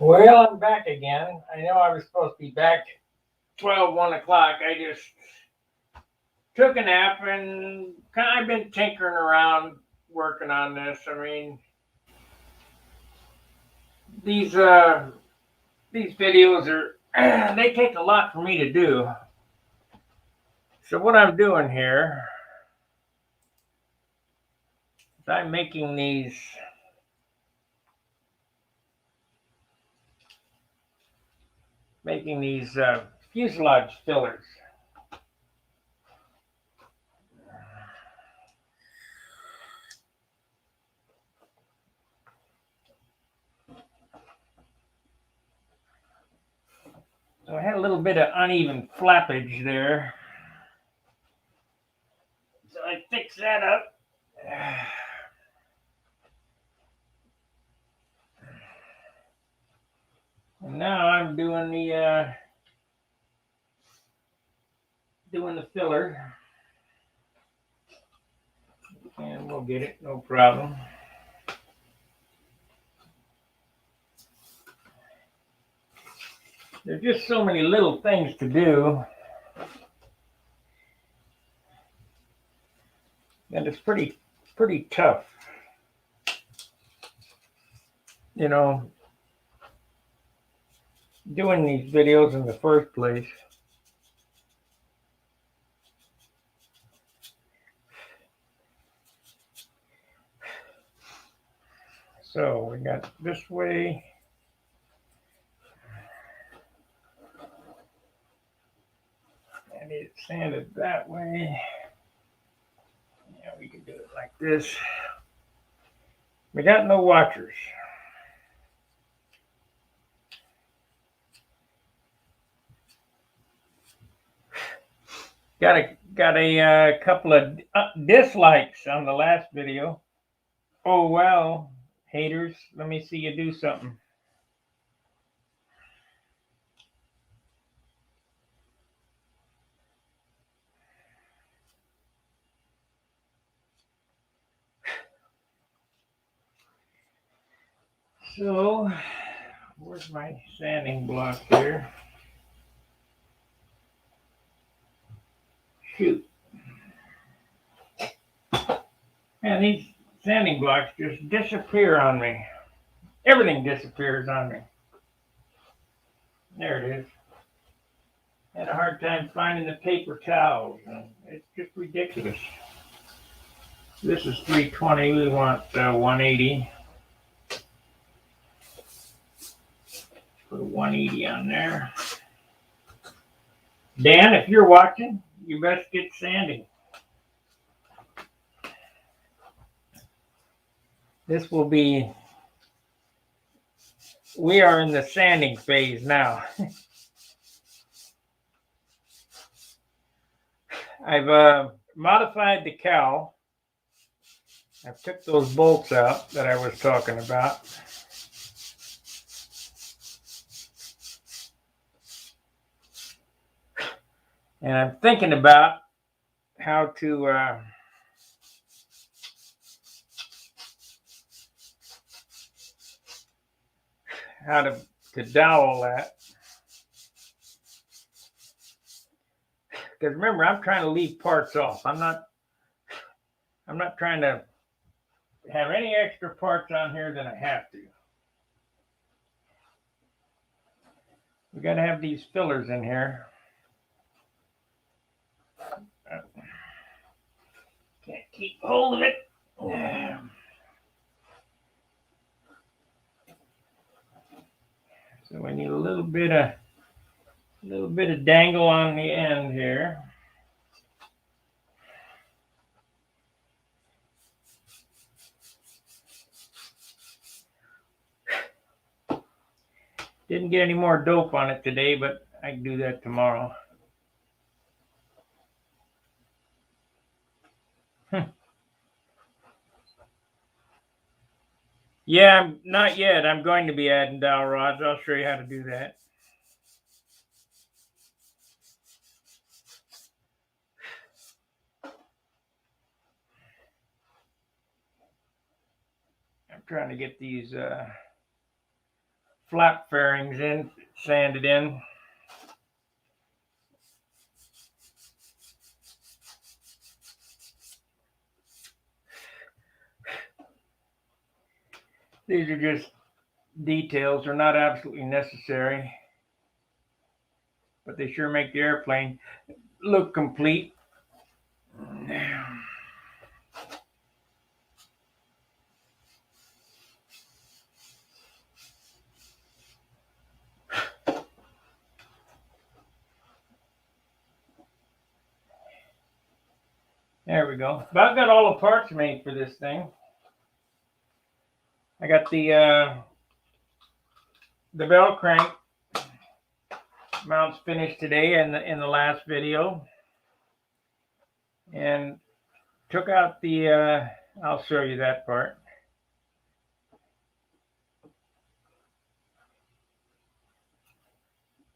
Well, I'm back again. I know I was supposed to be back 1 o'clock. I just took a nap and I've been tinkering around working on this. I mean, these uh these videos are they take a lot for me to do. So what I'm doing here is I'm making these fuselage fillers. So I had a little bit of uneven flappage there. So I fixed that up. And now I'm doing the filler, and we'll get it, no problem. There's just so many little things to do that it's pretty tough, you know, doing these videos in the first place. So we got this way. I need it sanded that way. Yeah, we can do it like this. We got no watchers. Got a couple of dislikes on the last video. Oh well, haters. Let me see you do something. So, where's my sanding block here? Shoot. Man, these sanding blocks just disappear on me. Everything disappears on me. There it is. Had a hard time finding the paper towels. It's just ridiculous. This is 320. We want 180. Put a 180 on there. Dan, if you're watching, you best get sanding. This will be, we are in the sanding phase now. I've modified the cowl. I took those bolts out that I was talking about. And I'm thinking about how to dowel that. Because remember, I'm trying to leave parts off. I'm not trying to have any extra parts on here than I have to. We got to have these fillers in here. Can't keep hold of it. So we need a little bit of dangle on the end here. Didn't get any more dope on it today, but I can do that tomorrow. Yeah, not yet. I'm going to be adding dowel rods. I'll show you how to do that. I'm trying to get these flap fairings in, sanded in. These are just details. They're not absolutely necessary, but they sure make the airplane look complete. There we go. About got all the parts made for this thing. I got the bell crank mounts finished today in the last video, and took out the I'll show you that part.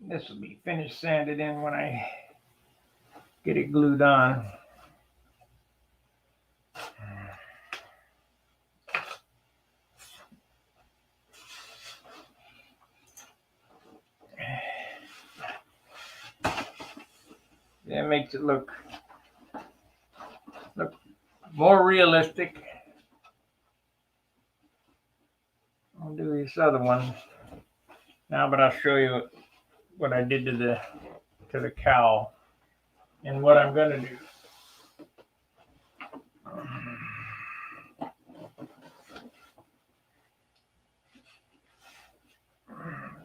This will be finished sanded in when I get it glued on. That makes it look more realistic. I'll do this other one now, but I'll show you what I did to the cowl and what I'm going to do.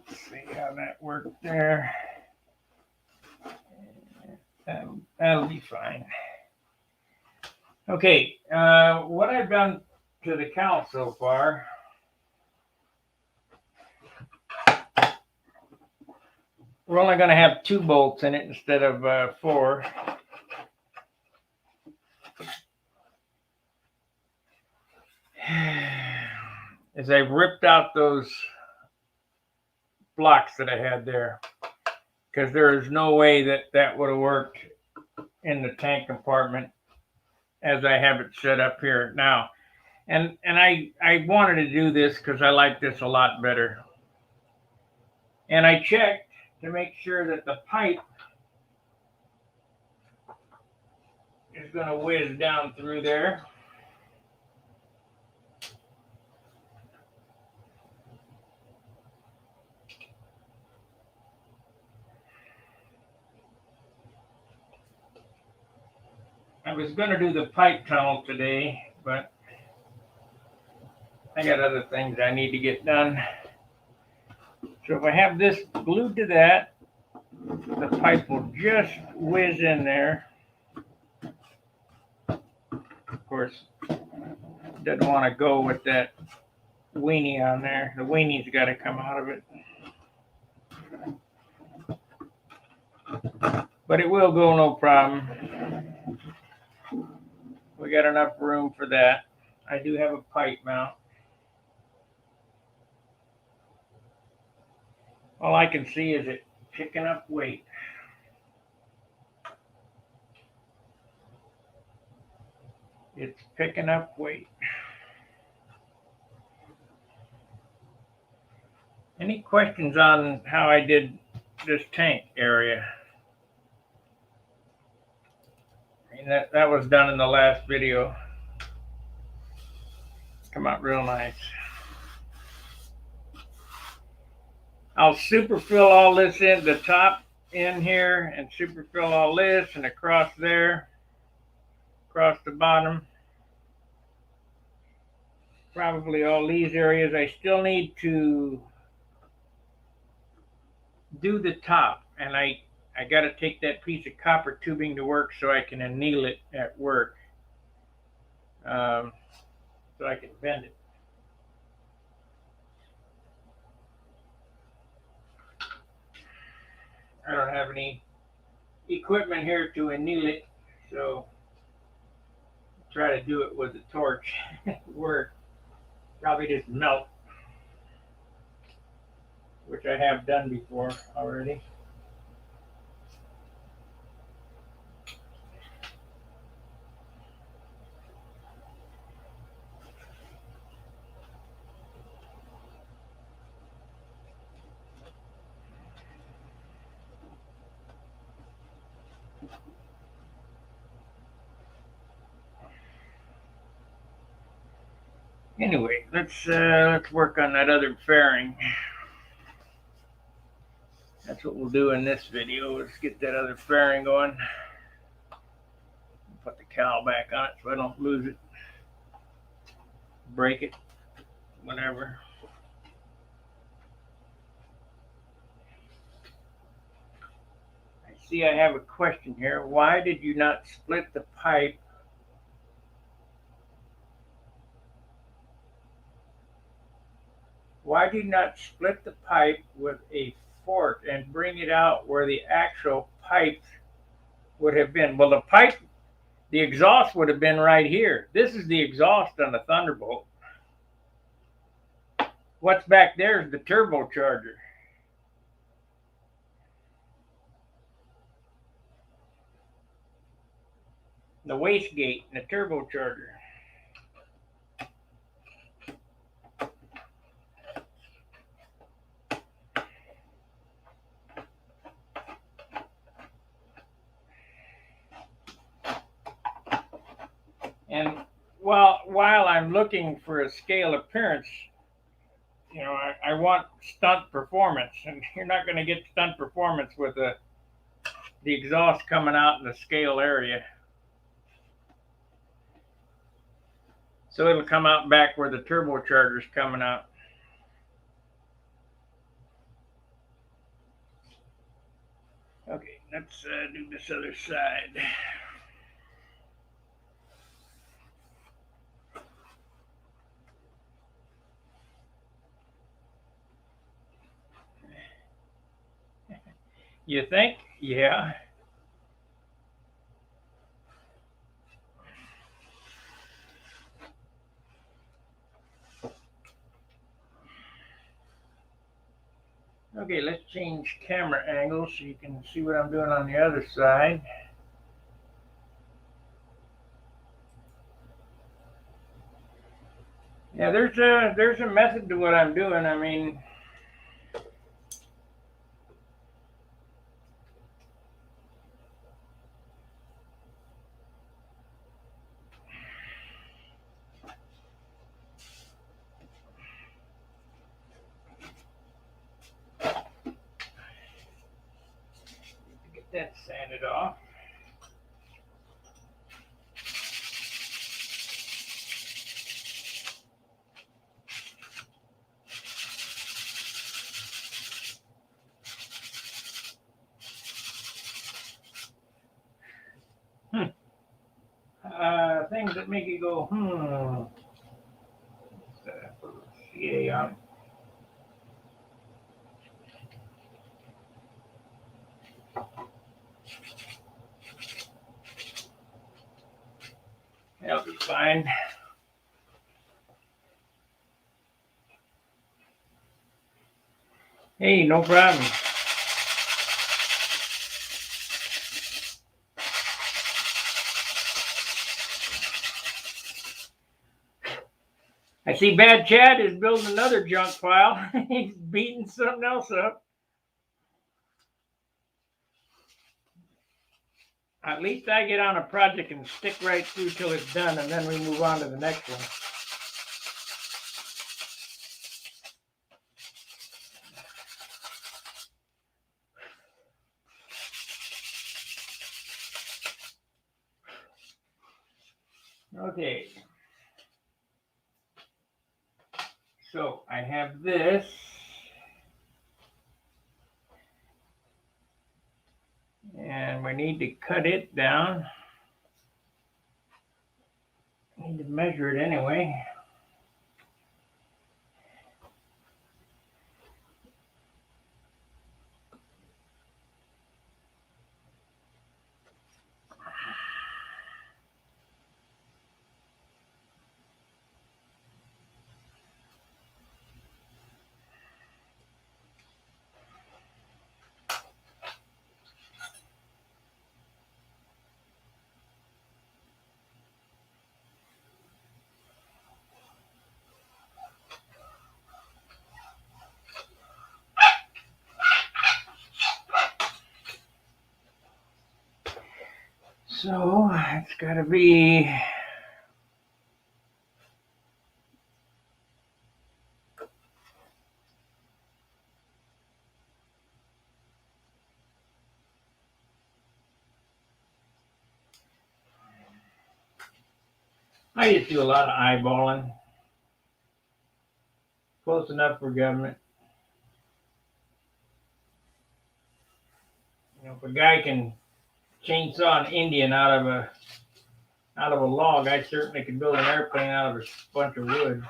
Let's see how that worked there. That'll be fine. Okay, what I've done to the cowl so far, we're only going to have 2 bolts in it instead of 4. As I ripped out those blocks that I had there, because there is no way that would have worked in the tank compartment as I have it set up here now. And I wanted to do this because I like this a lot better. And I checked to make sure that the pipe is going to whiz down through there. I was going to do the pipe tunnel today, but I got other things I need to get done. So if I have this glued to that, the pipe will just whiz in there. Of course, doesn't want to go with that weenie on there. The weenie's got to come out of it. But it will go, no problem. We got enough room for that. I do have a pipe mount. All I can see is it picking up weight. It's picking up weight. Any questions on how I did this tank area? I mean, that was done in the last video. Come out real nice. I'll superfill all this in the top in here and superfill all this and across there, across the bottom. Probably all these areas. I still need to do the top, and I got to take that piece of copper tubing to work so I can anneal it at work, so I can bend it. I don't have any equipment here to anneal it, so I'll try to do it with the torch. Work. Probably just melt, which I have done before already. Anyway, let's work on that other fairing. That's what we'll do in this video. Let's get that other fairing going. Put the cowl back on it so I don't lose it, break it, whatever. I see I have a question here. Why did you not split the pipe? Why did you not split the pipe with a fork and bring it out where the actual pipe would have been? Well, the exhaust would have been right here. This is the exhaust on the Thunderbolt. What's back there is the turbocharger. The wastegate and the turbocharger. And while I'm looking for a scale appearance, I want stunt performance, and you're not going to get stunt performance with the exhaust coming out in the scale area. So it'll come out back where the turbocharger is coming out. Okay, let's do this other side. You think? Yeah. Okay, let's change camera angle so you can see what I'm doing on the other side. Yeah, there's a method to what I'm doing. I mean, get that sanded off. Things that make you go, put a CA on it. That'll be fine. Hey, no problem. I see Bad Chad is building another junk pile. He's beating something else up. At least I get on a project and stick right through till it's done, and then we move on to the next one. Okay. So I have this. And we need to cut it down. Need to measure it anyway. So it's got to be I just do a lot of eyeballing. Close enough for government. You know, if a guy can chainsaw an Indian out of a log, I certainly could build an airplane out of a bunch of wood.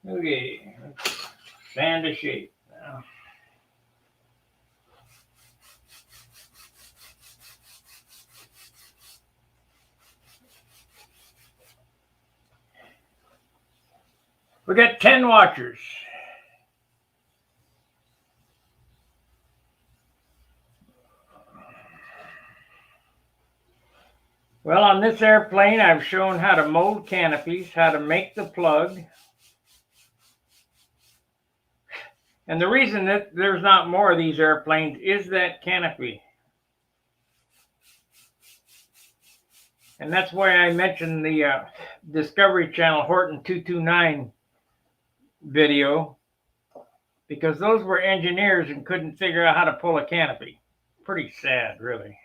Okay, sand to shape now. We got 10 watchers. Well, on this airplane, I've shown how to mold canopies, how to make the plug. And the reason that there's not more of these airplanes is that canopy. And that's why I mentioned the Discovery Channel Horton 229 video, because those were engineers and couldn't figure out how to pull a canopy. Pretty sad, really.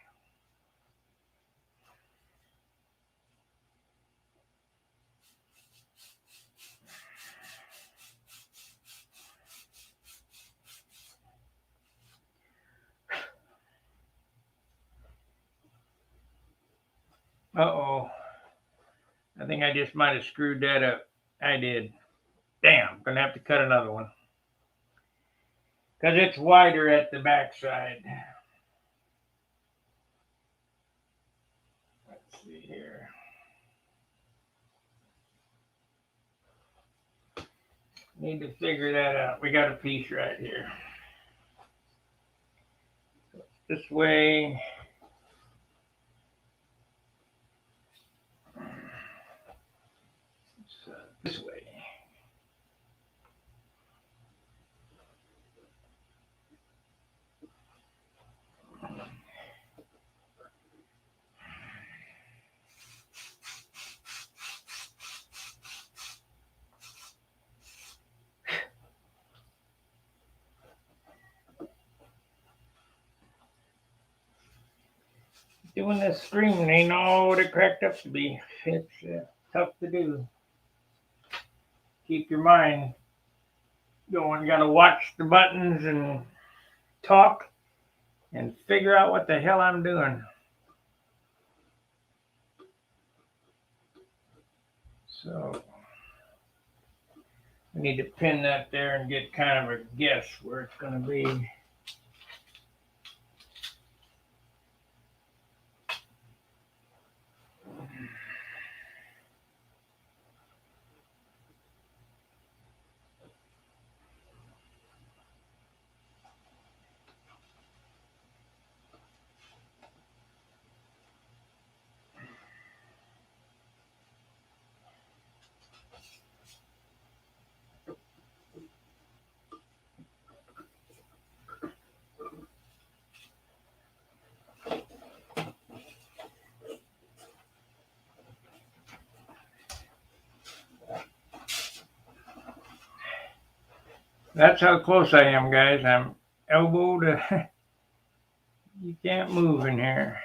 Uh-oh. I think I just might have screwed that up. I did. Damn, gonna have to cut another one. Because it's wider at the backside. Let's see here. Need to figure that out. We got a piece right here. This way. This way. Doing this streaming ain't all what it cracked up to be. It's tough to do. Keep your mind going. You gotta watch the buttons and talk and figure out what the hell I'm doing. So I need to pin that there and get kind of a guess where it's gonna be. That's how close I am, guys. I'm elbow to. You can't move in here.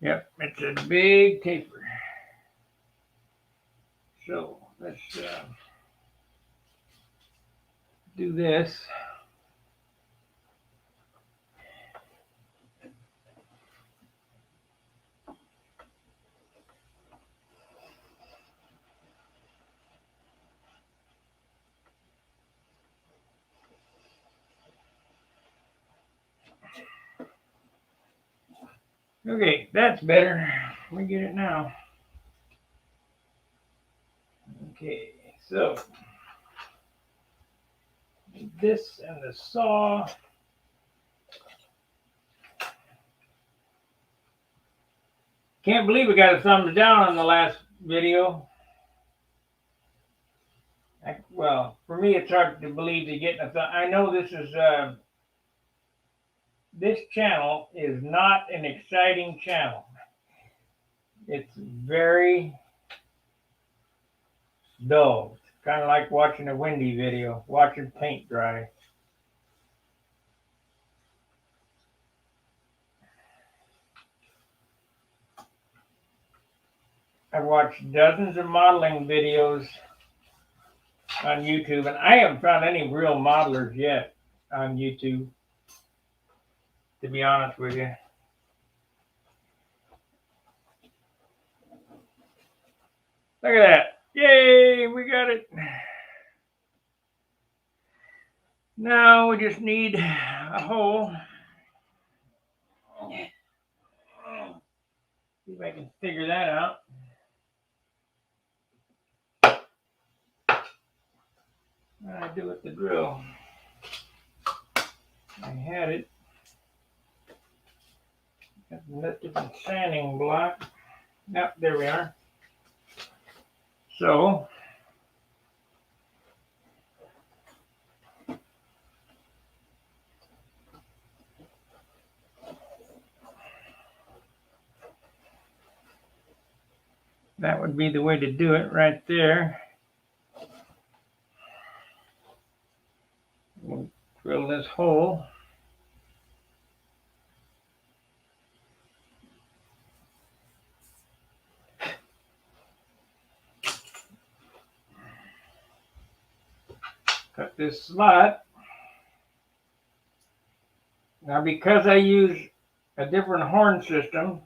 Yep, it's a big taper. So let's do this. Okay, that's better. We get it now. Okay, so this and the saw. Can't believe we got a thumbs down on the last video. well, for me, it's hard to believe to get. I know this channel is not an exciting channel. It's very dull. It's kind of like watching a windy video, watching paint dry. I've watched dozens of modeling videos on YouTube, and I haven't found any real modelers yet on YouTube, to be honest with you. Look at that. Yay, we got it. Now we just need a hole. See if I can figure that out. What did I do with the drill? I had it. Got lifted the sanding block. Yep, there we are. So that would be the way to do it right there. We'll drill this hole. Cut this slot. Now, because I use a different horn system,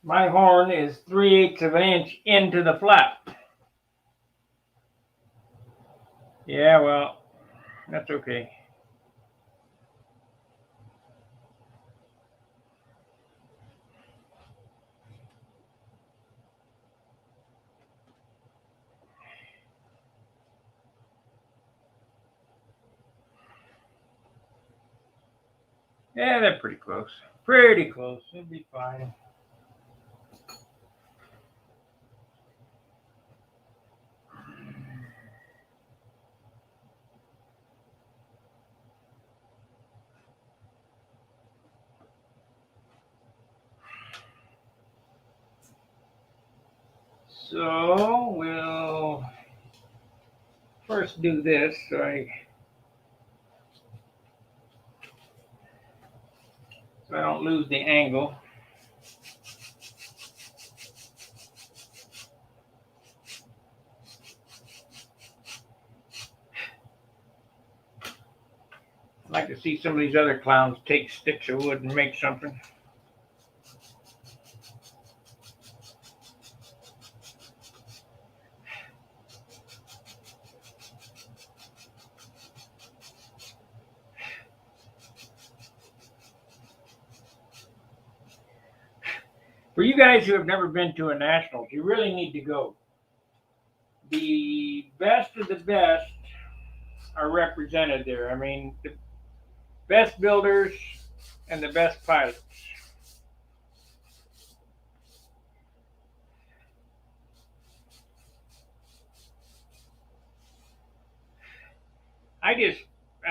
my horn is 3/8 of an inch into the flap. Yeah, well, that's okay. Yeah, they're pretty close. Pretty close. It'll be fine. So we'll first do this so I don't lose the angle. I'd like to see some of these other clowns take sticks of wood and make something. For you guys who have never been to a Nationals, you really need to go. The best of the best are represented there. I mean, the best builders and the best pilots. I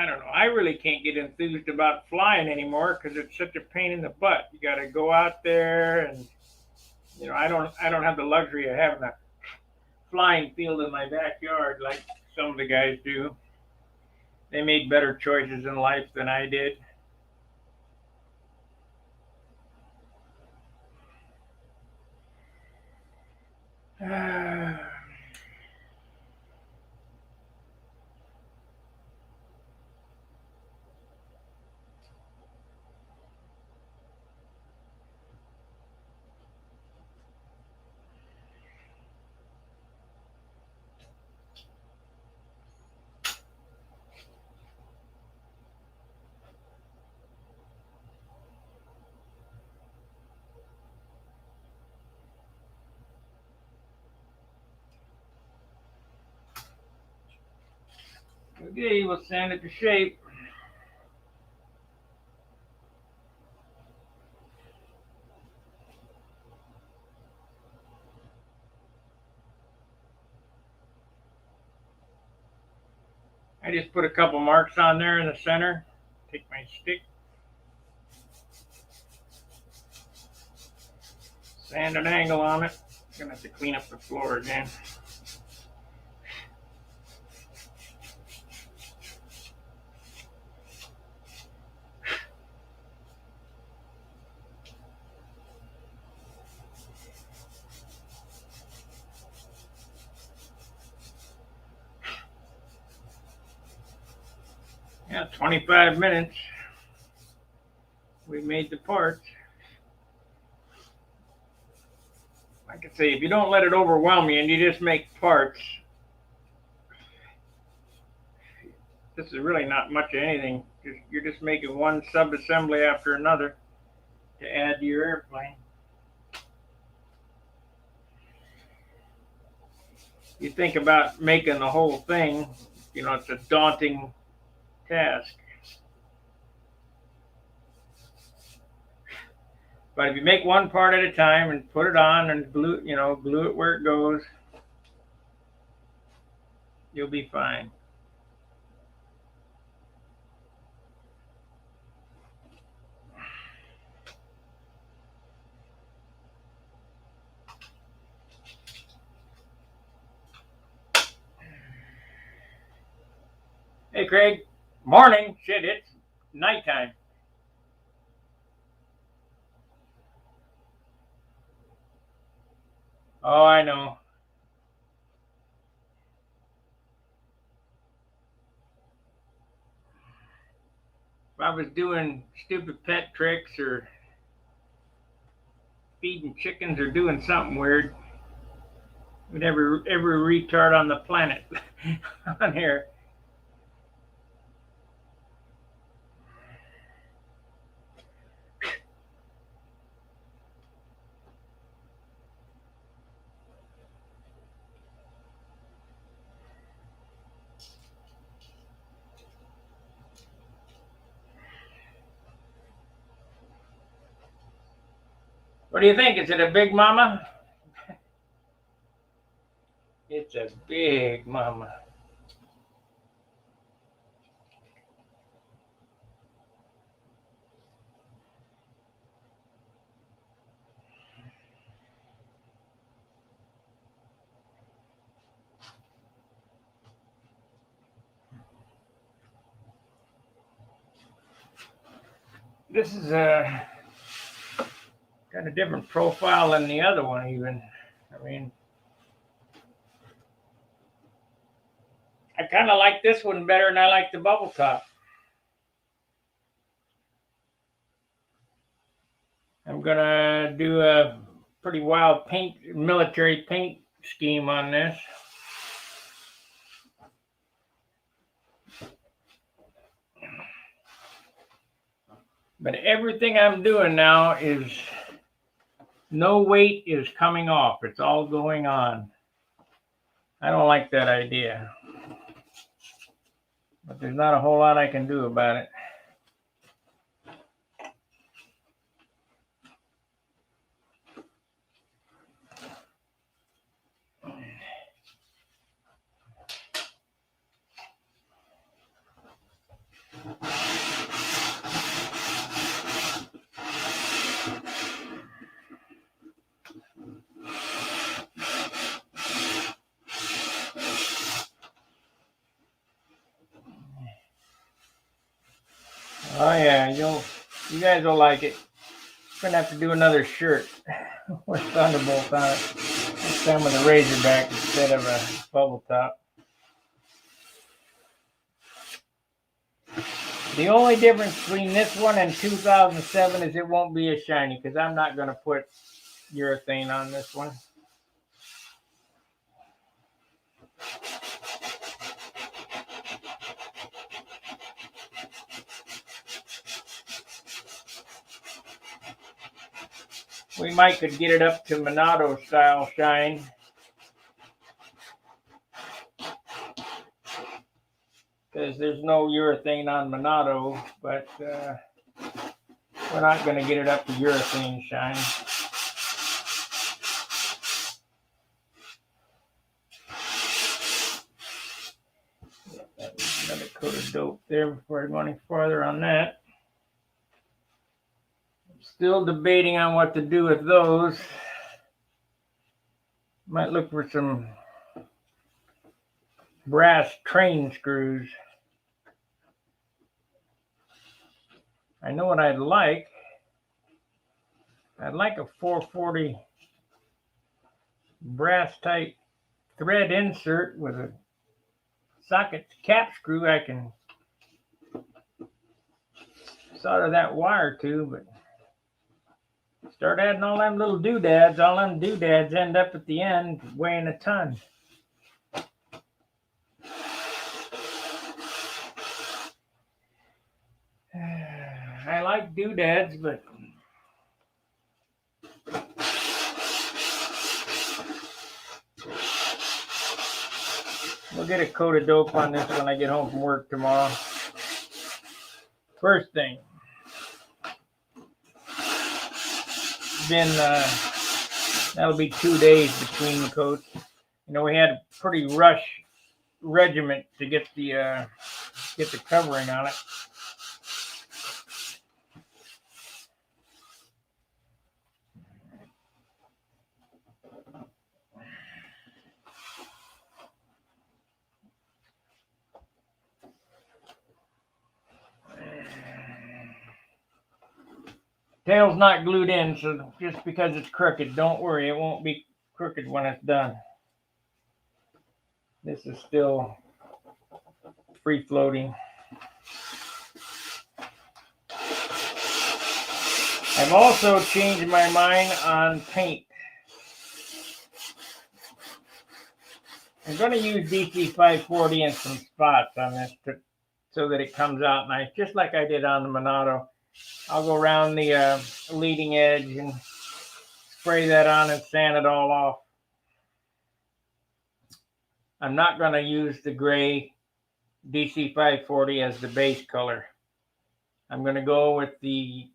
don't know. I really can't get enthused about flying anymore because it's such a pain in the butt. You got to go out there, and I don't have the luxury of having a flying field in my backyard like some of the guys do. They made better choices in life than I did. Okay, we'll sand it to shape. I just put a couple marks on there in the center. Take my stick, sand an angle on it. Gonna have to clean up the floor again. Yeah, 25 minutes. We made the parts. Like I say, if you don't let it overwhelm you and you just make parts, this is really not much of anything. You're just making one sub-assembly after another to add to your airplane. You think about making the whole thing, you know, it's a daunting task. But if you make one part at a time and put it on and glue, you know, glue it where it goes, you'll be fine. Hey, Craig. Morning. Shit, it's nighttime. Oh, I know. If I was doing stupid pet tricks or feeding chickens or doing something weird, with every retard on the planet on here. What do you think? Is it a big mama? It's a big mama. This is got a different profile than the other one even. I mean, I kind of like this one better than I like the bubble top. I'm gonna do a pretty wild military paint scheme on this. But everything I'm doing now is no weight is coming off. It's all going on. I don't like that idea. But there's not a whole lot I can do about it. Oh yeah, you guys will like it. We're gonna have to do another shirt with Thunderbolt on it. This time with a Razorback instead of a bubble top. The only difference between this one and 2007 is it won't be as shiny because I'm not gonna put urethane on this one. We might could get it up to Monado style shine. Because there's no urethane on Monado, but we're not going to get it up to urethane shine. That was another coat of dope there before I go any farther on that. Still debating on what to do with those. Might look for some brass train screws. I know what I'd like. I'd like a 440 brass type thread insert with a socket cap screw I can solder that wire to, but start adding all them little doodads. All them doodads end up at the end weighing a ton. I like doodads, but we'll get a coat of dope on this when I get home from work tomorrow. First thing. That'll be 2 days between coats. You know, we had a pretty rush regiment to get the covering on it. Tail's not glued in, so just because it's crooked, don't worry, it won't be crooked when it's done. This is still free floating. I've also changed my mind on paint. I'm going to use DC 540 in some spots on this so that it comes out nice, just like I did on the Monado. I'll go around the leading edge and spray that on and sand it all off. I'm not going to use the gray DC 540 as the base color. I'm going to go with the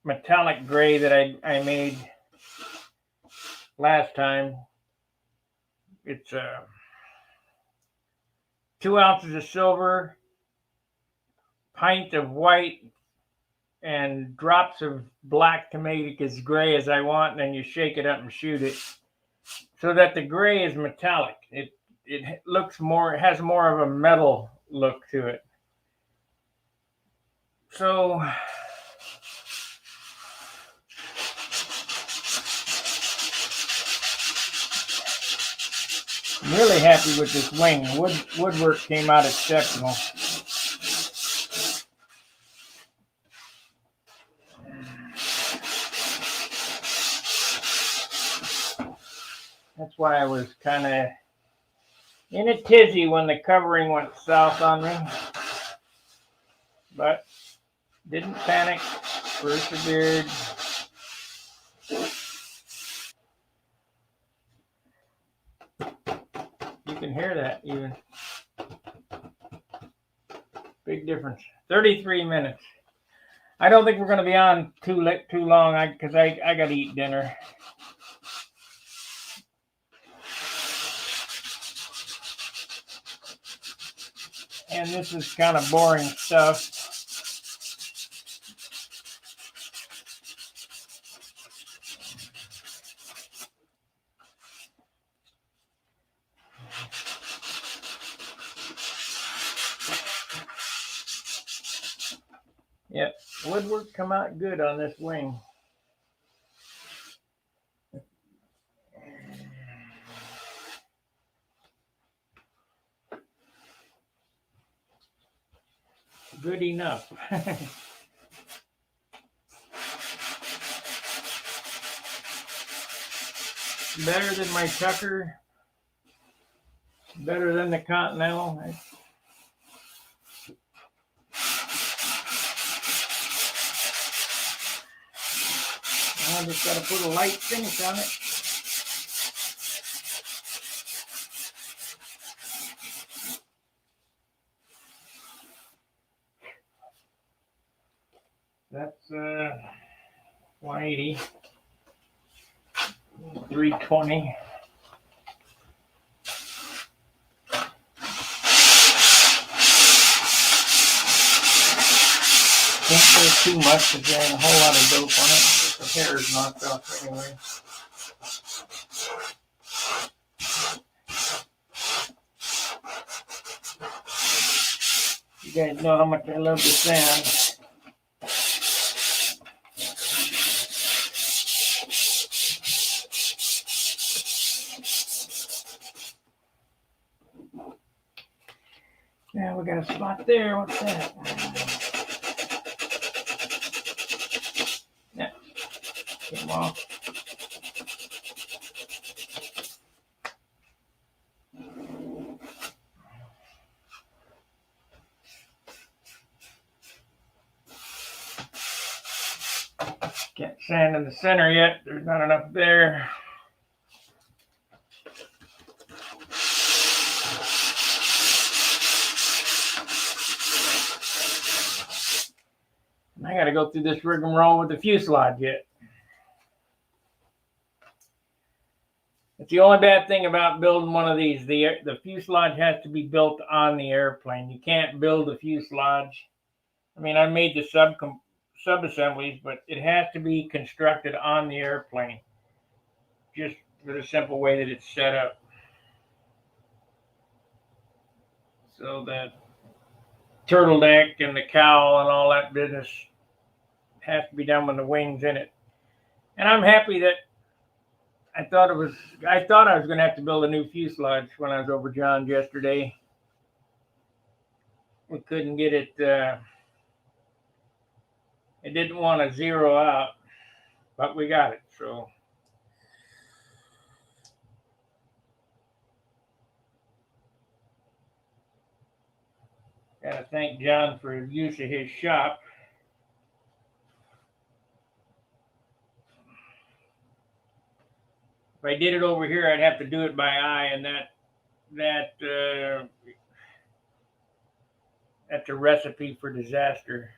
metallic gray that I made last time. It's 2 ounces of silver, pint of white, and drops of black to make it as gray as I want, and then you shake it up and shoot it so that the gray is metallic. It looks more, it has more of a metal look to it. So I'm really happy with this wing. Woodwork came out exceptional. That's why I was kind of in a tizzy when the covering went south on me. But didn't panic, persevered. You can hear that even. Big difference. 33 minutes. I don't think we're going to be on too long because I got to eat dinner. And this is kind of boring stuff. Yep, woodwork come out good on this wing. Good enough. Better than my Tucker. Better than the Continental. I just got to put a light finish on it. That's 180, 320. Can't do too much because there ain't a whole lot of dope on it. Just the hair is knocked off anyway. You guys know how much I love the sand. Yeah, we got a spot there. What's that? Yeah, came off. Can't sand in the center yet. There's not enough there. I got to go through this rigmarole with the fuselage yet. It's the only bad thing about building one of these. The fuselage has to be built on the airplane. You can't build a fuselage. I mean, I made the sub-assemblies, but it has to be constructed on the airplane. Just for the simple way that it's set up. So that turtle deck and the cowl and all that business has to be done with the wings in it. And I'm happy that I thought I was going to have to build a new fuselage when I was over John's yesterday. We couldn't get it. It didn't want to zero out, but we got it. So gotta thank John for his use of his shop. If I did it over here, I'd have to do it by eye, and that's a recipe for disaster.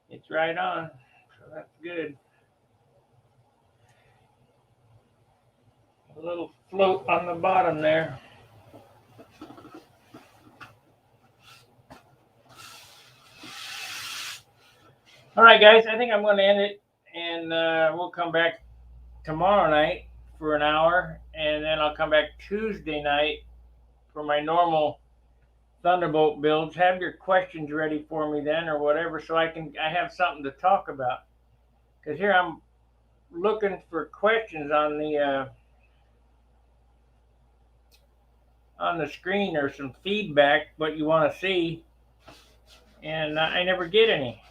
It's right on, so that's good. A little float on the bottom there. All right, guys, I think I'm going to end it, and we'll come back tomorrow night for an hour, and then I'll come back Tuesday night for my normal Thunderbolt builds. Have your questions ready for me then, or whatever, so I have something to talk about. Because here I'm looking for questions on the screen, or some feedback, what you want to see, and I never get any.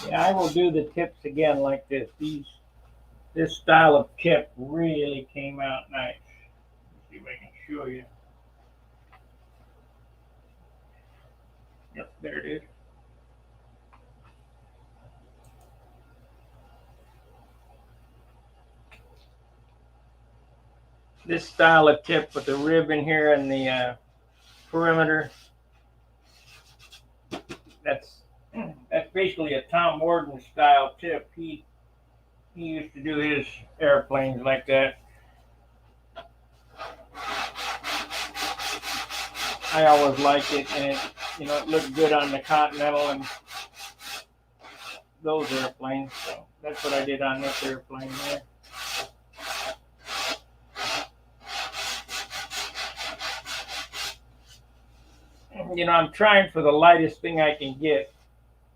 Yeah, I will do the tips again like this. This style of tip really came out nice. Let's see if I can show you. Yep, there it is. This style of tip with the rib in here and the perimeter. That's basically a Tom Warden style tip. He used to do his airplanes like that. I always liked it, and it looked good on the Continental and those airplanes. So that's what I did on this airplane there. I'm trying for the lightest thing I can get.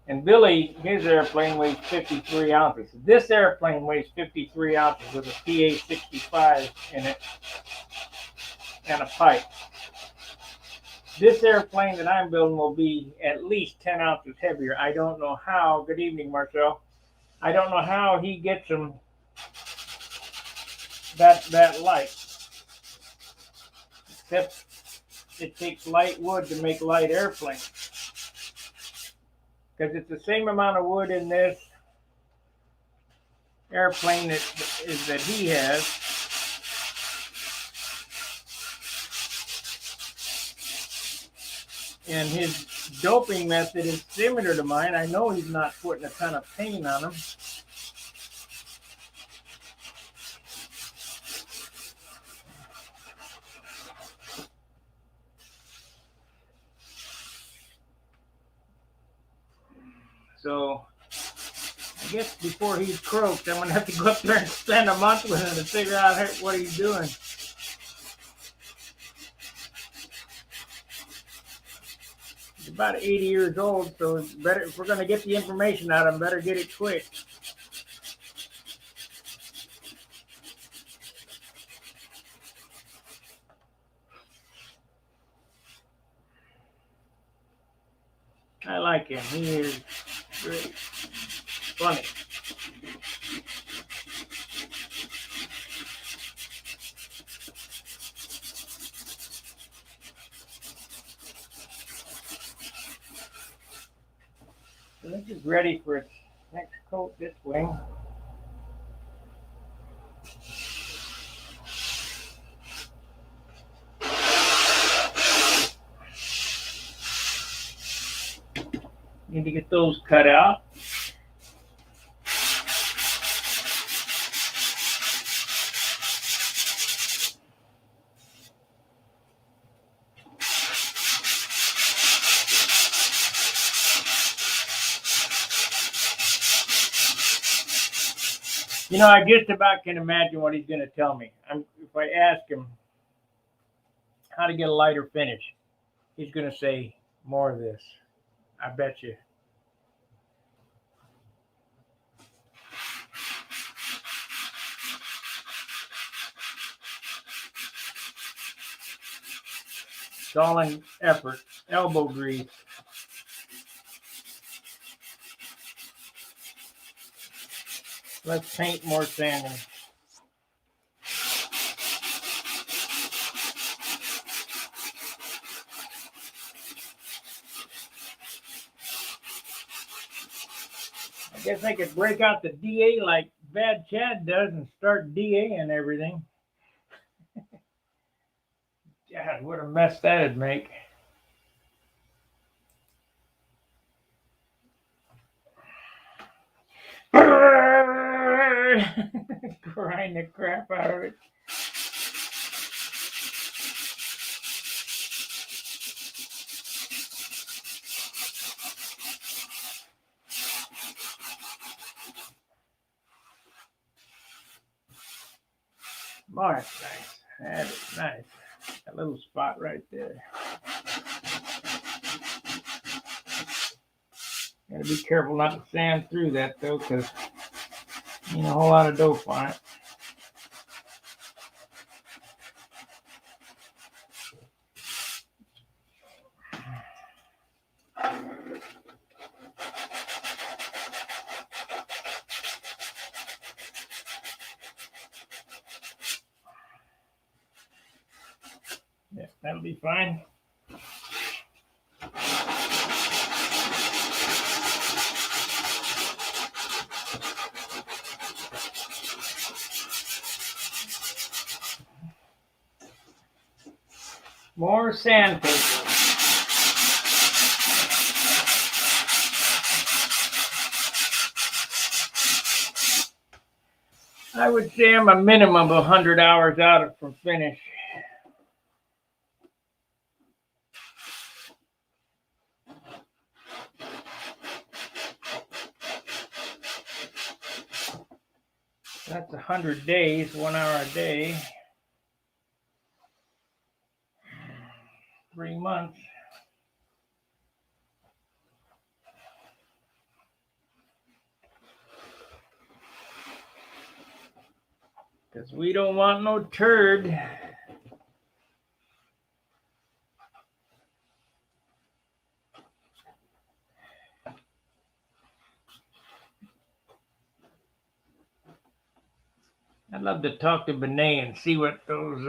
And Billy, his airplane weighs 53 ounces. This airplane weighs 53 ounces with a PA-65 in it and a pipe. This airplane that I'm building will be at least 10 ounces heavier. I don't know how. Good evening, Marcel. I don't know how he gets them that light. Except it takes light wood to make light airplanes. Because it's the same amount of wood in this airplane that he has. And his doping method is similar to mine. I know he's not putting a ton of paint on them. So I guess before he's croaked, I'm going to have to go up there and spend a month with him to figure out what he's doing. He's about 80 years old, so it's better, if we're going to get the information out of him, better get it quick. I like him. He is great. Funny. So this is ready for its next coat, this wing. Need to get those cut out. You know, I just about can imagine what he's going to tell me. If I ask him how to get a lighter finish, he's going to say more of this. I bet you. It's all in effort. Elbow grease. Let's paint more sanding. I guess I could break out the DA like Bad Chad does and start DA and everything. God, what a mess that'd make. Grind the crap out of it. Oh, that's nice. That is nice. That little spot right there. Gotta be careful not to sand through that though, because you know a whole lot of dope on it. Yeah, that'll be fine. More sandpaper. I would say I'm a minimum of 100 hours out from finish. That's 100 days, 1 hour a day. 3 months. Because we don't want no turd. I'd love to talk to Benet and see what those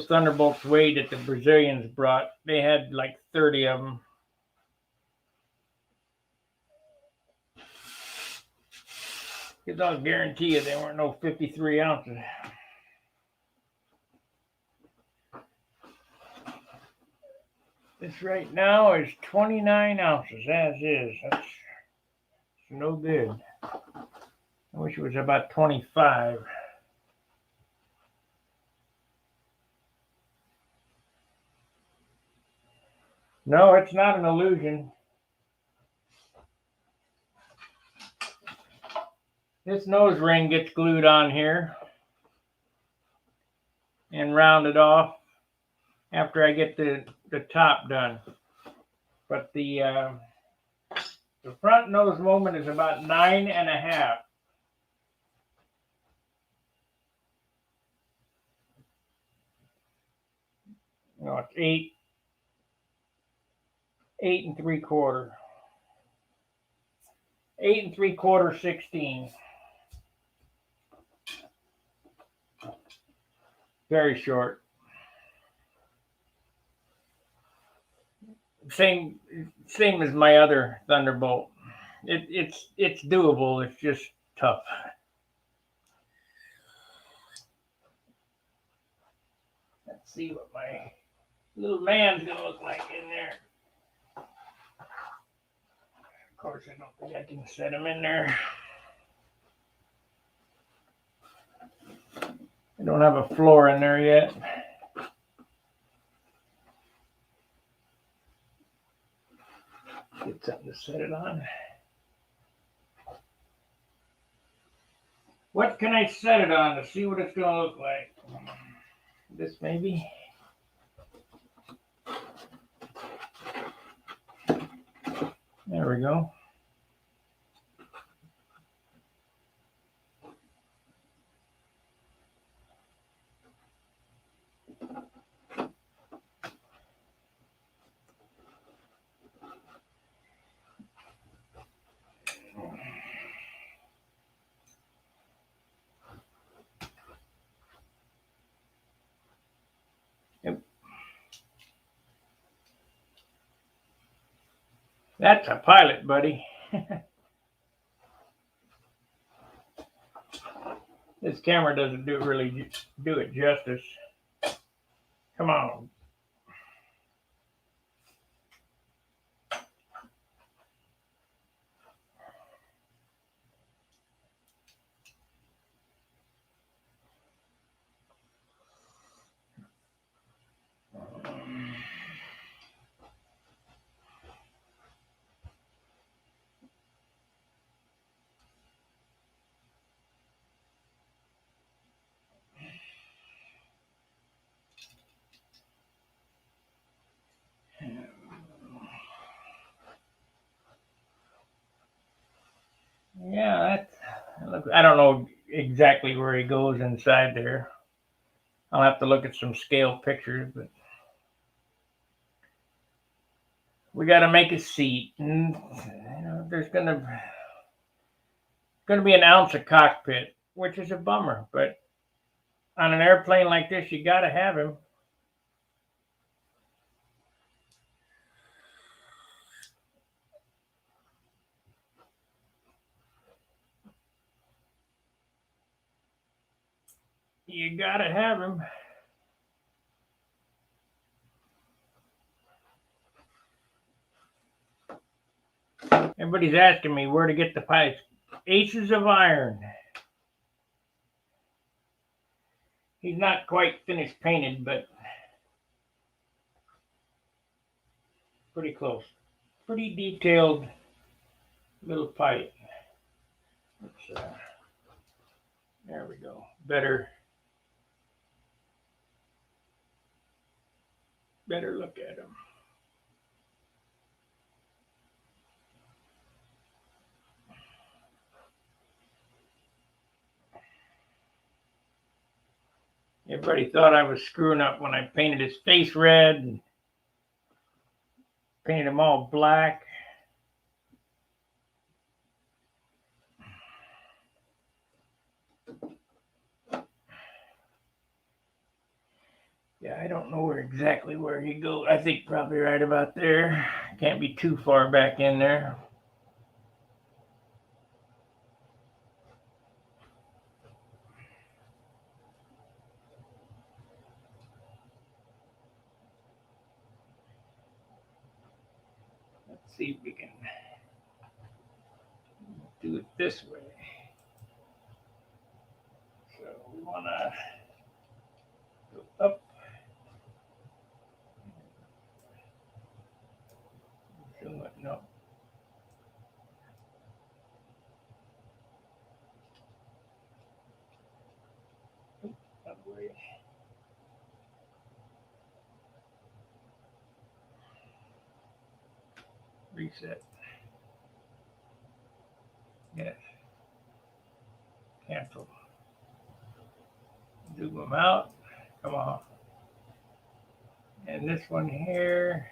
Thunderbolts weighed that the Brazilians brought. They had like 30 of them. Because I'll guarantee you they weren't no 53 ounces. This right now is 29 ounces, as is. That's no good. I wish it was about 25. No, it's not an illusion. This nose ring gets glued on here and rounded off after I get the top done. But the front nose moment is about 9.5. No, it's 8 3/4. 8 3/4, 16. Very short. Same as my other Thunderbolt. It's doable. It's just tough. Let's see what my little man's gonna look like in there. Of course, I don't think I can set him in there. I don't have a floor in there yet. Get something to set it on. What can I set it on to see what it's gonna look like? This maybe. There we go. Yep. That's a pilot, buddy. This camera doesn't really do it justice. Come on. Yeah, I don't know exactly where he goes inside there. I'll have to look at some scale pictures, but we got to make a seat, and there's gonna be an ounce of cockpit, which is a bummer. But on an airplane like this, you got to have him. You got to have him. Everybody's asking me where to get the pipes. Aces of Iron. He's not quite finished painted, but pretty close. Pretty detailed little pipe. There we go. Better look at him. Everybody thought I was screwing up when I painted his face red and painted him all black. don't know exactly where he goes. I think probably right about there. Can't be too far back in there. Let's see if we can do it this way. So we want to go up. Zoom it. No. That way. Reset. Yes. Cancel. Zoom them out. Come on. And this one here.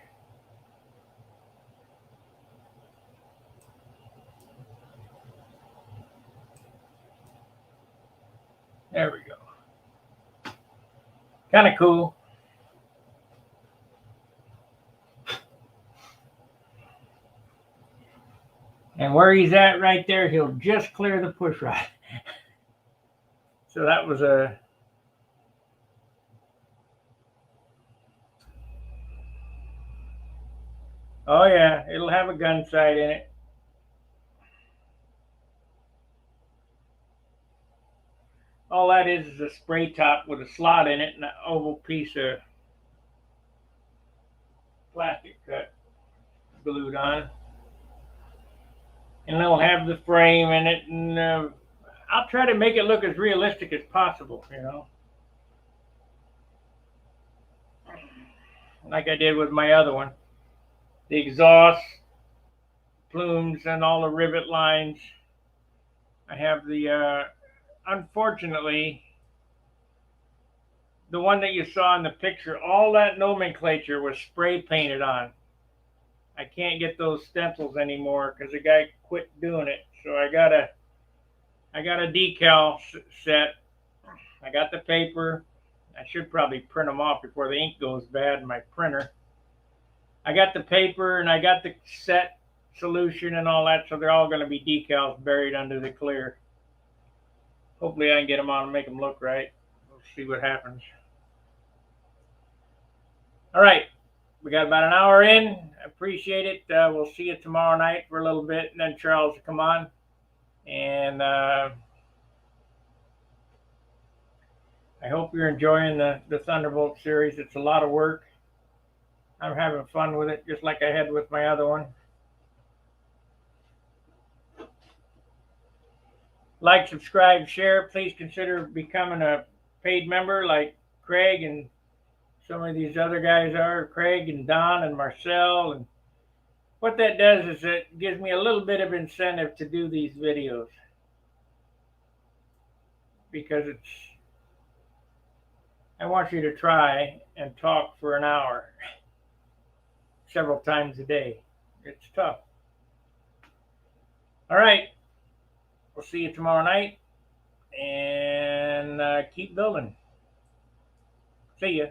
There we go. Kind of cool. And where he's at right there, he'll just clear the push rod. So that was a... Oh yeah, it'll have a gun sight in it. All that is a spray top with a slot in it and an oval piece of plastic cut glued on. And it'll have the frame in it, and I'll try to make it look as realistic as possible, you know. Like I did with my other one. The exhaust plumes and all the rivet lines. I have the, unfortunately, the one that you saw in the picture, all that nomenclature was spray painted on. I can't get those stencils anymore because the guy quit doing it. So I got a decal set. I got the paper. I should probably print them off before the ink goes bad in my printer. I got the paper and I got the set solution and all that, so they're all going to be decals buried under the clear. Hopefully I can get them on and make them look right. We'll see what happens. All right, we got about an hour in. I appreciate it. We'll see you tomorrow night for a little bit, and then Charles will come on. And I hope you're enjoying the Thunderbolt series. It's a lot of work. I'm having fun with it, just like I had with my other one. Like, subscribe, share. Please consider becoming a paid member like Craig and some of these other guys are. Craig and Don and Marcel. And what that does is it gives me a little bit of incentive to do these videos. Because I want you to try and talk for an hour several times a day. It's tough. All right. We'll see you tomorrow night, and keep building. See ya.